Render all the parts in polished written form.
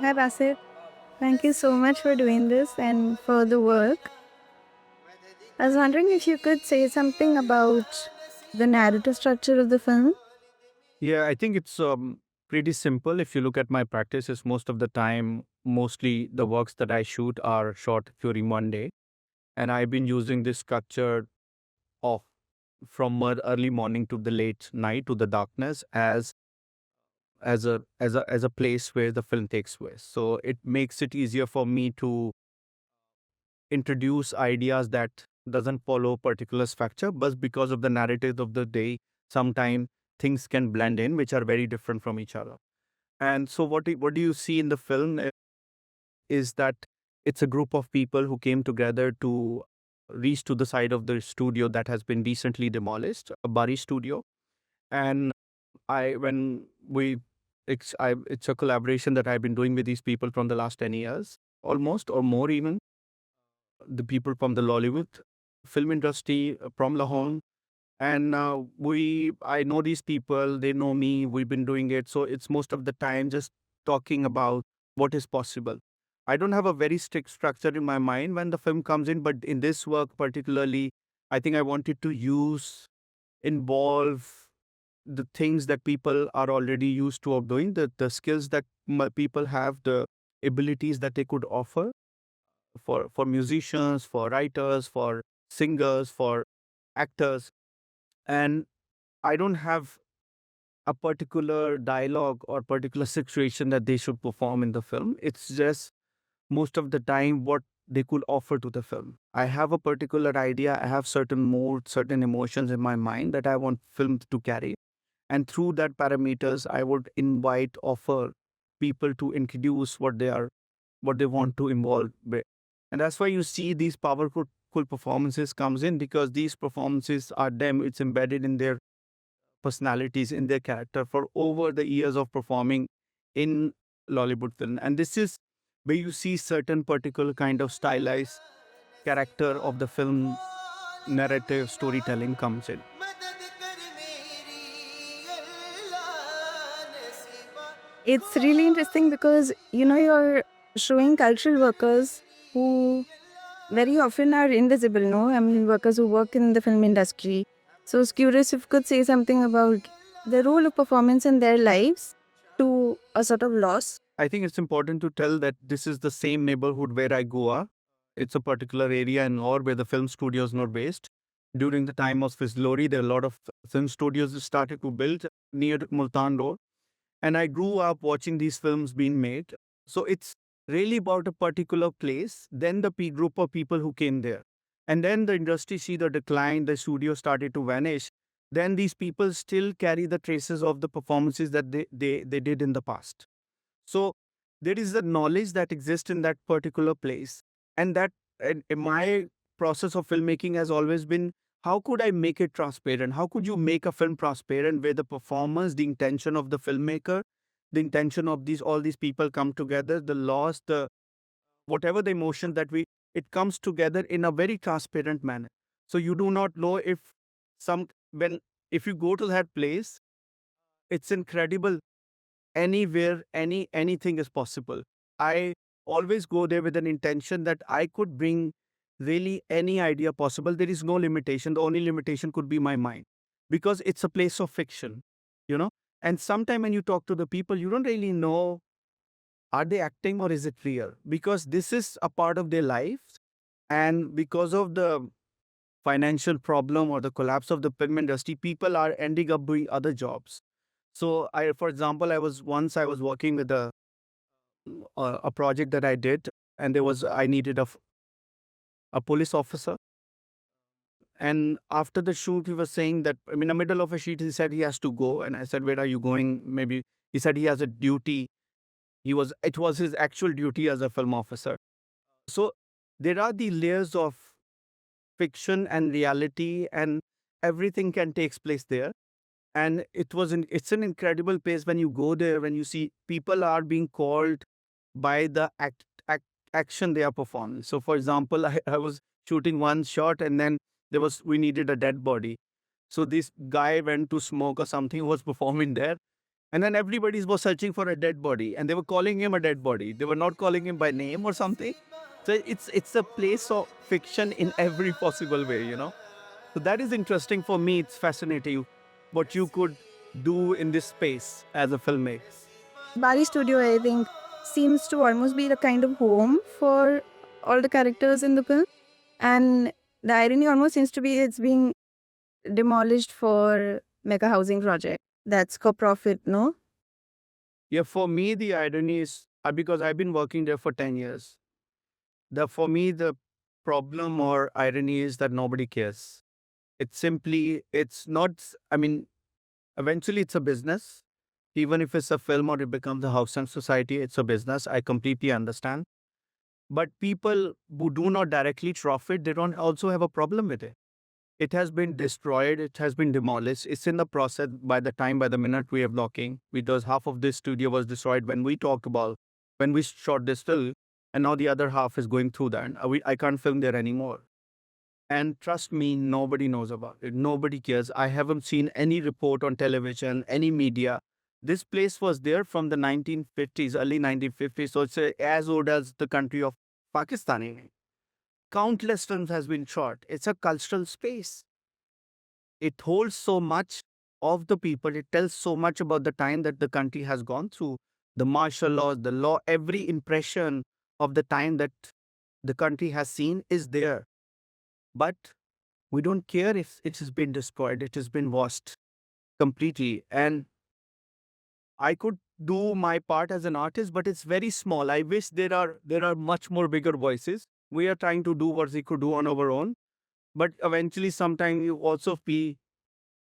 Hi, Basir. Thank you so much for doing this and for the work. I was wondering if you could say something about the narrative structure of the film. Yeah, I think it's pretty simple. If you look at my practices, most of the time, mostly the works that I shoot are shot during one day. And I've been using this structure of early morning to the late night to the darkness as a place where the film takes place. So it makes it easier for me to introduce ideas that doesn't follow particular structure, but because of the narrative of the day, sometimes things can blend in, which are very different from each other. And so, what do you see in the film is that it's a group of people who came together to reach to the side of the studio that has been recently demolished, a Bari Studio. And when we, it's a collaboration that I've been doing with these people from the last 10 years, almost or more even. The people from the Lollywood film industry from Lahore, and I know these people, they know me, we've been doing it, so it's most of the time just talking about what is possible. I don't have a very strict structure in my mind when the film comes in, but in this work particularly, I think I wanted to involve the things that people are already used to of doing, the skills that people have, the abilities that they could offer for musicians, for writers, for singers, for actors. And I don't have a particular dialogue or particular situation that they should perform in the film. It's just most of the time what they could offer to the film. I have a particular idea, I have certain mood, certain emotions in my mind that I want film to carry. And through that parameters, I would offer people to introduce what they want to involve with. And that's why you see these powerful performances comes in, because these performances are them, it's embedded in their personalities, in their character for over the years of performing in Lollywood film. And this is where you see certain particular kind of stylized character of the film narrative storytelling comes in. It's really interesting because you're showing cultural workers who very often are invisible, no? I mean, workers who work in the film industry. So I was curious if you could say something about the role of performance in their lives to a sort of loss. I think it's important to tell that this is the same neighborhood where I grew up. It's a particular area in Lahore where the film studios are based. During the time of Swiss Glory, there are a lot of film studios started to build near Multan Road. And I grew up watching these films being made. So it's really about a particular place, then the group of people who came there. And then the industry see the decline, the studio started to vanish. Then these people still carry the traces of the performances that they did in the past. So there is a knowledge that exists in that particular place. And that in my process of filmmaking has always been, how could I make it transparent? How could you make a film transparent where the performance, the intention of the filmmaker, the intention of these all these people come together, the loss, the whatever the emotion that it comes together in a very transparent manner. So you do not know if some when if you go to that place, it's incredible, anywhere, anything is possible. I always go there with an intention that I could bring really any idea possible. There is no limitation. The only limitation could be my mind, because it's a place of fiction, you know. And sometime when you talk to the people, you don't really know, are they acting or is it real, because this is a part of their lives. And because of the financial problem or the collapse of the film industry, people are ending up doing other jobs. So for example, I was working with a project that I did, and I needed a police officer. And after the shoot, he was saying that, I mean, in the middle of a shoot, he said he has to go. And I said, where are you going? Maybe he said he has a duty. It was his actual duty as a film officer. So there are the layers of fiction and reality, and everything can take place there. And it's an incredible place when you go there, when you see people are being called by the action they are performing. So for example, I was shooting one shot, and then we needed a dead body. So this guy went to smoke or something, who was performing there. And then everybody was searching for a dead body, and they were calling him a dead body. They were not calling him by name or something. So it's a place of fiction in every possible way, you know. So that is interesting for me. It's fascinating what you could do in this space as a filmmaker. Bari Studio, I think, seems to almost be the kind of home for all the characters in the film. And the irony almost seems to be it's being demolished for mega housing project. That's for profit, no? Yeah, for me the irony is because I've been working there for 10 years. For me the problem or irony is that nobody cares. It's not. I mean, eventually it's a business. Even if it's a film or it becomes a house and society, it's a business. I completely understand. But people who do not directly profit, they don't also have a problem with it. It has been destroyed. It has been demolished. It's in the process by the minute we are blocking, because half of this studio was destroyed when we talked about, when we shot this film, and now the other half is going through that. I can't film there anymore. And trust me, nobody knows about it. Nobody cares. I haven't seen any report on television, any media. This place was there from the 1950s, early 1950s. So it's as old as the country of Pakistan. Countless films has been shot. It's a cultural space. It holds so much of the people. It tells so much about the time that the country has gone through. The martial laws, the law, every impression of the time that the country has seen is there. But we don't care if it has been destroyed. It has been washed completely. And I could do my part as an artist, but it's very small. I wish there are much more bigger voices. We are trying to do what we could do on our own. But eventually sometimes you also feel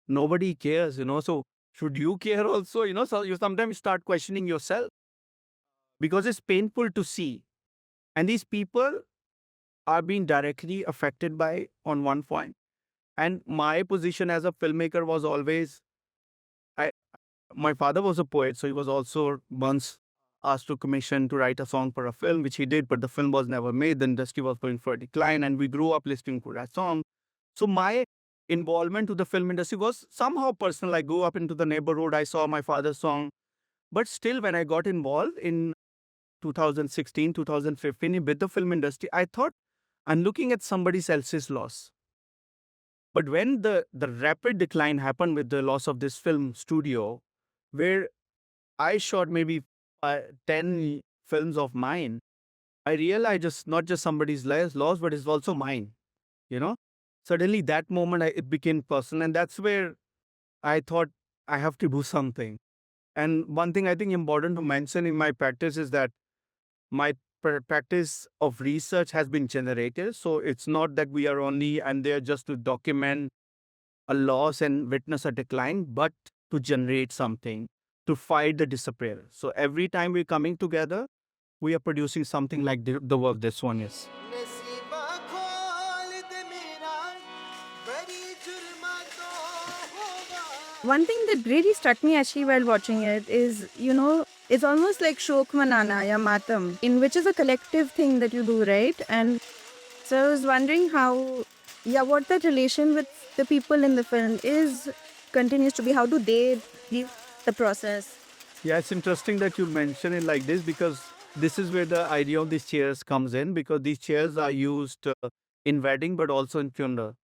nobody cares, you know. So should you care also? You know, so you sometimes start questioning yourself because it's painful to see. And these people are being directly affected by on one point. And my position as a filmmaker was always, I my father was a poet, so he was also once asked to commission to write a song for a film, which he did, but the film was never made. The industry was going for a decline, and we grew up listening to that song. So my involvement to the film industry was somehow personal. I grew up into the neighborhood. I saw my father's song, but still, when I got involved in 2016, 2015 with the film industry, I thought I'm looking at somebody else's loss. But when the rapid decline happened with the loss of this film studio, where I shot maybe 10 films of mine, I realized it's not just somebody's loss, but it's also mine, you know? Suddenly that moment, it became personal. And that's where I thought I have to do something. And one thing I think important to mention in my practice is that my practice of research has been generated. So it's not that we are only and there just to document a loss and witness a decline, but to generate something, to fight the disappearance. So every time we're coming together, we are producing something like the work this one is. One thing that really struck me actually while watching it is, it's almost like Shok Manana ya Matam, in which is a collective thing that you do, right? And so I was wondering what that relation with the people in the film continues to be. How do they give the process? Yeah, it's interesting that you mention it like this because this is where the idea of these chairs comes in because these chairs are used in wedding but also in funeral.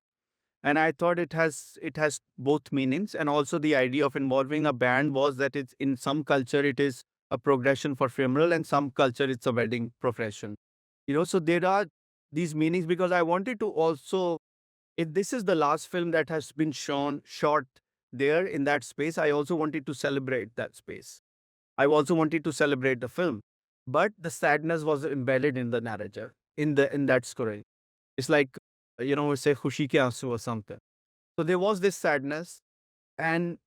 And I thought it has both meanings, and also the idea of involving a band was that it's in some culture it is a progression for funeral, and some culture it's a wedding profession. So there are these meanings because I wanted to also, if this is the last film that has been shot there in that space, I also wanted to celebrate that space. I also wanted to celebrate the film, but the sadness was embedded in the narrative, in that story. It's like, say khushi ke aansu or something. So there was this sadness, and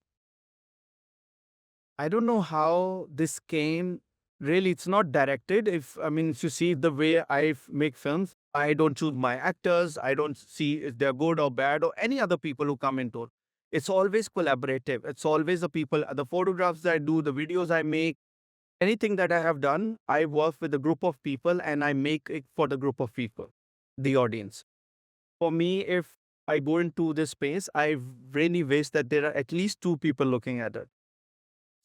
I don't know how this came. Really, it's not directed. If you see the way I make films, I don't choose my actors. I don't see if they're good or bad or any other people who come into it. It's always collaborative. It's always the people, the photographs I do, the videos I make, anything that I have done, I work with a group of people and I make it for the group of people, the audience. For me, if I go into this space, I really wish that there are at least two people looking at it.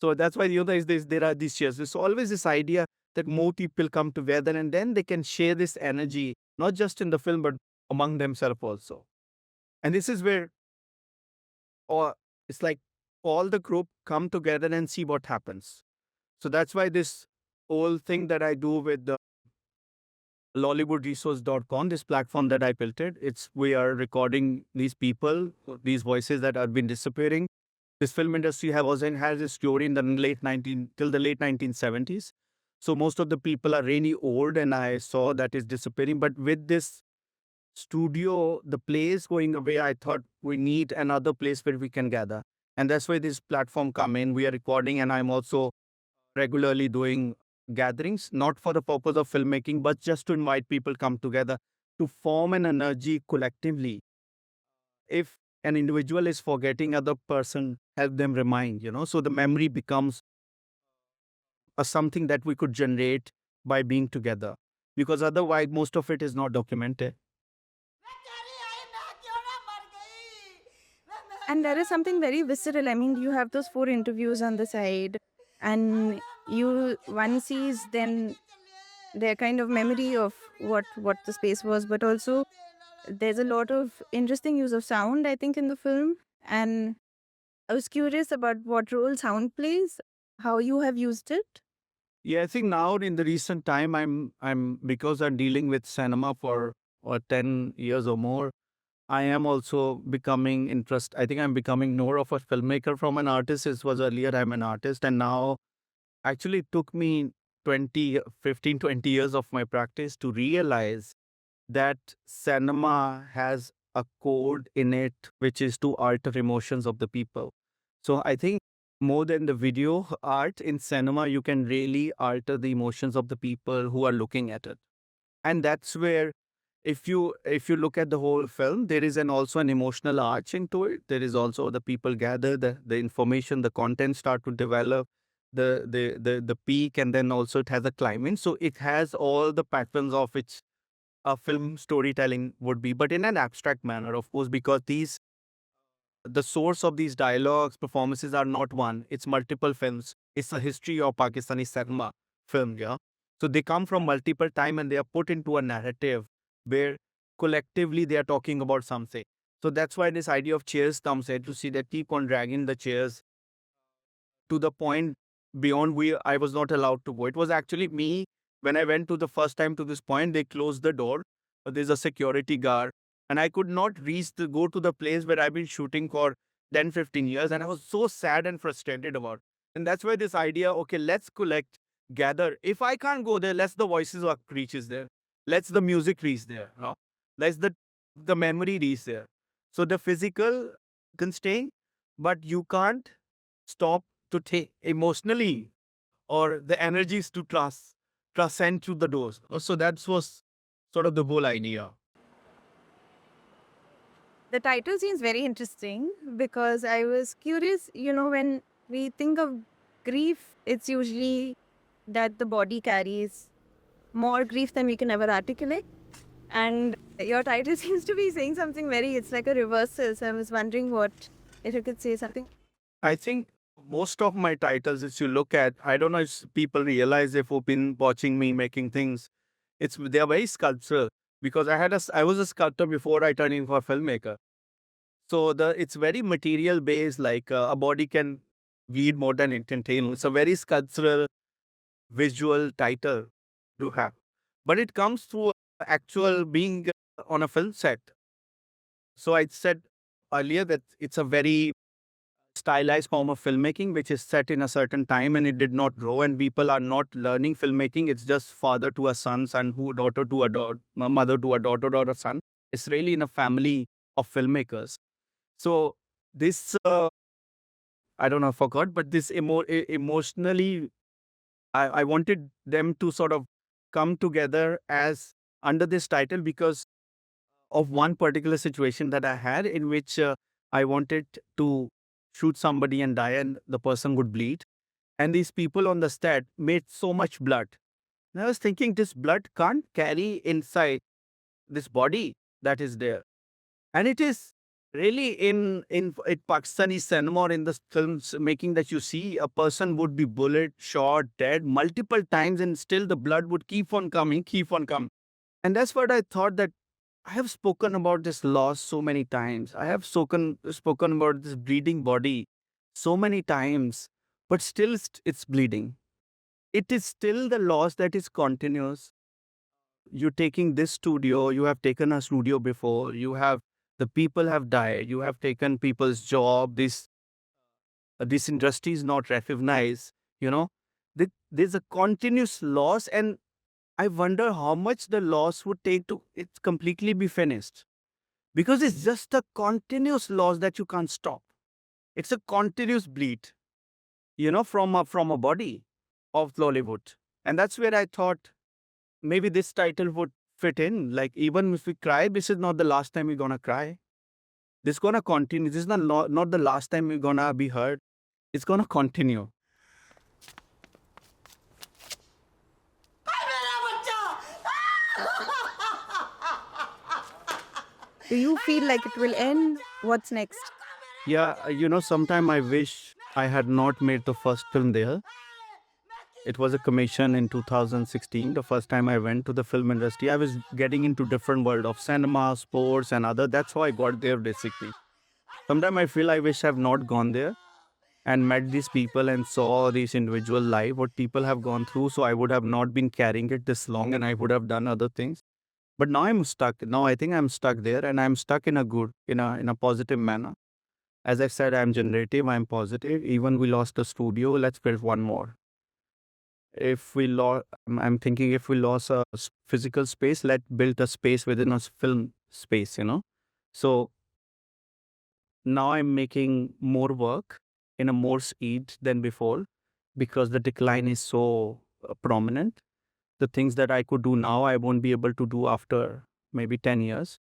So that's why there are these shares. There's always this idea that more people come together and then they can share this energy, not just in the film, but among themselves also. And this is where or it's like all the group come together and see what happens. So that's why this whole thing that I do with the LollywoodResource.com, this platform that I built it's we are recording these people, these voices that have been disappearing. This film industry has a story in the late 19 till the late 1970s. So most of the people are really old, and I saw that is disappearing. But with this studio, the place going away, I thought we need another place where we can gather. And that's why this platform come in. We are recording, and I'm also regularly doing gatherings, not for the purpose of filmmaking, but just to invite people come together to form an energy collectively. If an individual is forgetting, other person help them remind, so the memory becomes a something that we could generate by being together, because otherwise most of it is not documented. And there is something very visceral. I mean, you have those 4 interviews on the side, and one sees then their kind of memory of what the space was, but also there's a lot of interesting use of sound, I think, in the film. And I was curious about what role sound plays, how you have used it. Yeah, I think now in the recent time, I'm because I'm dealing with cinema for 10 years or more. I am also becoming interest. I think I'm becoming more of a filmmaker from an artist. It was earlier I'm an artist, and now actually it took me 20 years of my practice to realize that cinema has a code in it, which is to alter emotions of the people. So I think more than the video art in cinema, you can really alter the emotions of the people who are looking at it. And that's where if you look at the whole film, there is also an emotional arch into it. There is also the people gather, the information, the content start to develop, the peak, and then also it has a climax. So it has all the patterns of which a film storytelling would be, but in an abstract manner, of course, because the source of these dialogues, performances are not one, it's multiple films. It's a history of Pakistani cinema film, yeah. So they come from multiple time and they are put into a narrative where collectively they are talking about something. So that's why this idea of chairs comes in, to see that keep on dragging the chairs to the point beyond where I was not allowed to go. It was actually me. When I went to the first time to this point, they closed the door. There's a security guard, and I could not go to the place where I've been shooting for 10, 15 years. And I was so sad and frustrated about. And that's why this idea, okay, let's collect, gather. If I can't go there, let's the voices of reaches there. Let's the music reach there. No? Let's the memory reach there. So the physical can stay, but you can't stop to take emotionally, or the energies to transcend through the doors. So that was sort of the whole idea. The title seems very interesting because I was curious, when we think of grief, it's usually that the body carries more grief than we can ever articulate. And your title seems to be saying something it's like a reversal. So I was wondering if you could say something. I think most of my titles, if you look at, I don't know if people realize if you've been watching me making things, they are very sculptural, because I was a sculptor before I turned into a filmmaker. So it's very material based, like a body can bleed more than it can tell. It's a very sculptural visual title to have. But it comes through actual being on a film set. So I said earlier that it's a very stylized form of filmmaking, which is set in a certain time and it did not grow. And people are not learning filmmaking. It's just father to a son who daughter to a daughter, mother to a daughter or a son. It's really in a family of filmmakers. So this, I don't know, I forgot, but this emotionally, I wanted them to sort of come together as under this title because of one particular situation that I had in which I wanted to shoot somebody and die and the person would bleed. And these people on the set made so much blood. And I was thinking this blood can't carry inside this body that is there. And it is Really, in Pakistani cinema or in the films making that you see, a person would be bullet shot, dead multiple times, and still the blood would keep on coming, keep on coming. And that's what I thought, that I have spoken about this loss so many times. I have spoken about this bleeding body so many times, but still it's bleeding. It is still the loss that is continuous. You're taking this studio, you have taken a studio before, you have, the people have died, you have taken people's job, this industry is not recognized, you know. There's a continuous loss, and I wonder how much the loss would take to it completely be finished, because it's just a continuous loss that you can't stop. It's a continuous bleed, from a body of Lollywood. And that's where I thought maybe this title would fit in. Like, even if we cry, this is not the last time we're gonna cry. This gonna continue. This is not the last time we're gonna be hurt. It's gonna continue. Do you feel like it will end? What's next? Yeah, sometime I wish I had not made the first film there. It was a commission in 2016. The first time I went to the film industry, I was getting into different world of cinema, sports, and other. That's how I got there basically. Sometimes I feel I wish I've not gone there and met these people and saw these individual life, what people have gone through. So I would have not been carrying it this long, and I would have done other things. But now I'm stuck. Now I think I'm stuck there, and I'm stuck in a good, in a positive manner. As I said, I'm generative, I'm positive. Even we lost a studio, let's build one more. If we lost, I'm thinking, if we lost a physical space, let's build a space within a film space. So now I'm making more work in a more speed than before, because the decline is so prominent. The things that I could do now, I won't be able to do after maybe 10 years.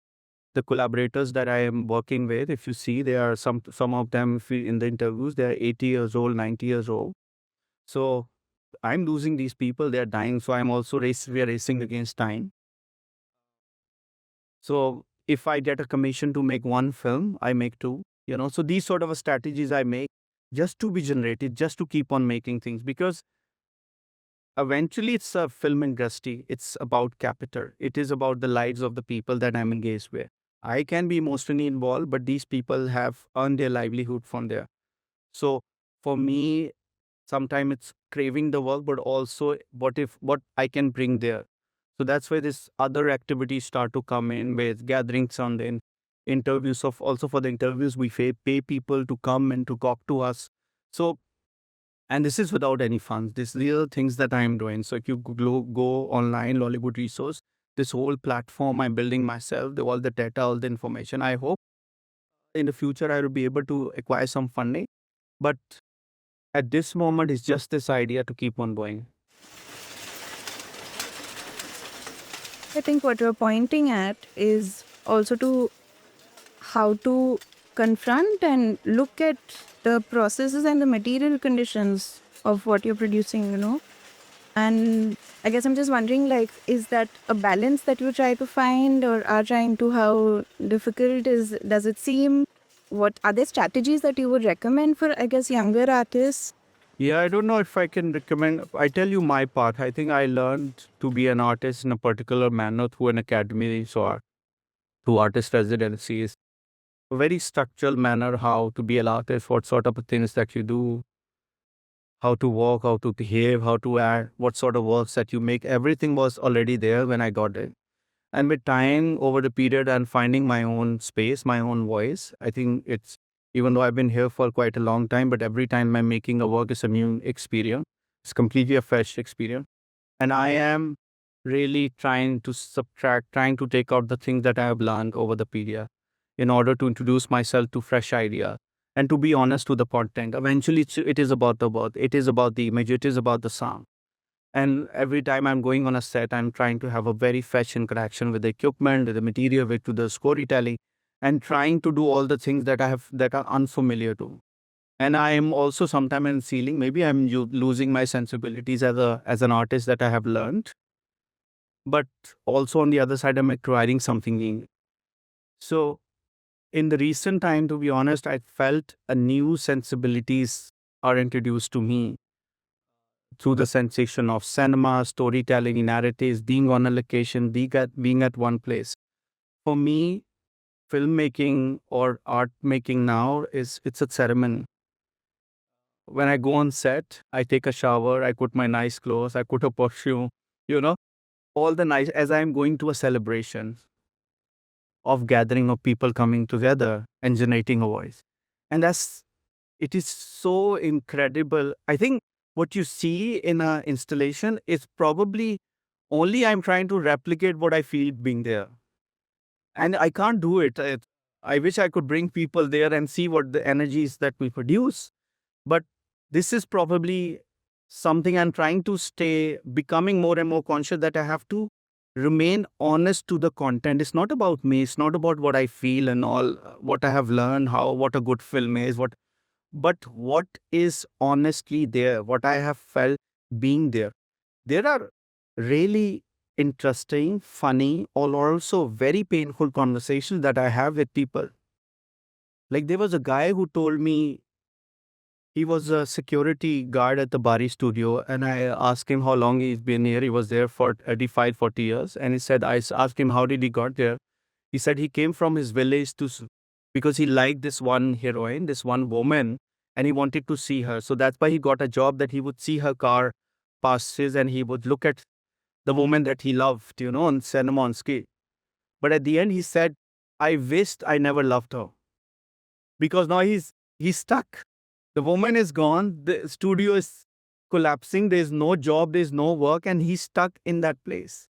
The collaborators that I am working with, if you see, there are some of them, if in the interviews, they're 80 years old, 90 years old. So I'm losing these people, they're dying. So I'm also we are racing against time. So if I get a commission to make one film, I make two. So these sort of strategies I make just to be generated, just to keep on making things, because eventually it's a film industry. It's about capital. It is about the lives of the people that I'm engaged with. I can be emotionally involved, but these people have earned their livelihood from there. So for me, sometimes it's craving the work, but also what I can bring there. So that's where this other activities start to come in, with gatherings on the interviews. Of also, for the interviews, we pay people to come and to talk to us. So, and this is without any funds. These are things that I'm doing. So if you go online, Lollywood Resource, this whole platform I'm building myself, all the data, all the information. I hope in the future I will be able to acquire some funding. But at this moment, it's just this idea to keep on going. I think what you're pointing at is also to how to confront and look at the processes and the material conditions of what you're producing. And I guess I'm just wondering, like, is that a balance that you try to find or are trying to, how difficult does it seem? What are there strategies that you would recommend for, I guess, younger artists? Yeah, I don't know if I can recommend. I tell you my part. I think I learned to be an artist in a particular manner through an academy, so through artist residencies. A very structural manner, how to be an artist, what sort of things that you do, how to walk, how to behave, how to act, what sort of works that you make. Everything was already there when I got it. And with time, over the period, and finding my own space, my own voice, I think it's, even though I've been here for quite a long time, but every time I'm making a work is a new experience. It's completely a fresh experience. And I am really trying to subtract, trying to take out the things that I have learned over the period in order to introduce myself to fresh ideas. And to be honest to the content, eventually it is about the word, it is about the image, it is about the sound. And every time I'm going on a set, I'm trying to have a very fresh interaction with the equipment, with the material, with to the storytelling, and trying to do all the things that are unfamiliar to. And I am also sometimes in ceiling. Maybe I'm losing my sensibilities as an artist that I have learned, but also on the other side, I'm acquiring something new. So in the recent time, to be honest, I felt a new sensibilities are introduced to me through the sensation of cinema, storytelling, narratives, being on a location, being at one place. For me, filmmaking or art making now it's a ceremony. When I go on set, I take a shower, I put my nice clothes, I put a perfume, you know, all the nice as I'm going to a celebration of gathering of people coming together and generating a voice. And it is so incredible. I think what you see in a installation is probably only I'm trying to replicate what I feel being there. And I can't do it. I wish I could bring people there and see what the energies that we produce. But this is probably something I'm trying to stay, becoming more and more conscious that I have to remain honest to the content. It's not about me. It's not about what I feel and all, what I have learned, what a good film is, but what is honestly there, what I have felt being there. There are really interesting, funny, or also very painful conversations that I have with people. Like there was a guy who told me he was a security guard at the Bari studio, and I asked him how long he's been here. He was there for 35, 40 years. And he said, asked him how did he got there. He said he came from his village because he liked this one heroine, this one woman, and he wanted to see her. So that's why he got a job that he would see her car passes and he would look at the woman that he loved, on cinema on screen. But at the end, he said, I wished I never loved her because now he's stuck. The woman is gone. The studio is collapsing. There's no job. There's no work, and he's stuck in that place.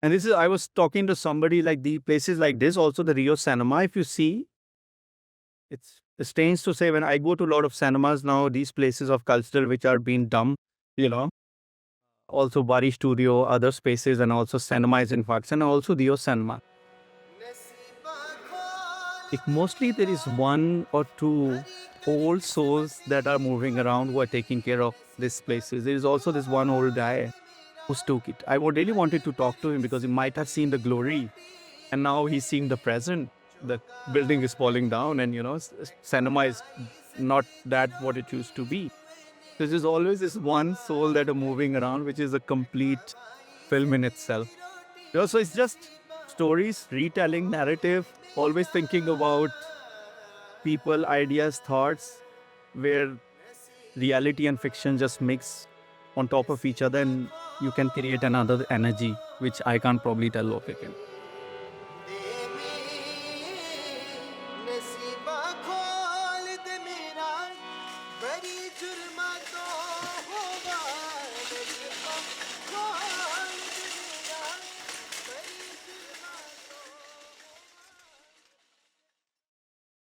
And I was talking to somebody like the places like this, also the Rio Cinema. If you see, it's strange to say when I go to a lot of cinemas now, these places of culture which are being dumped, you know, also Bari Studio, other spaces, and also cinema is in fact, and also Rio Cinema. Mostly there is one or two old souls that are moving around who are taking care of these places. There is also this one old guy who took it. I really wanted to talk to him because he might have seen the glory and now he's seeing the present. The building is falling down and, cinema is not that what it used to be. There's always this one soul that are moving around, which is a complete film in itself. So it's just stories, retelling, narrative, always thinking about people, ideas, thoughts, where reality and fiction just mix on top of each other and you can create another energy, which I can't probably tell what it can.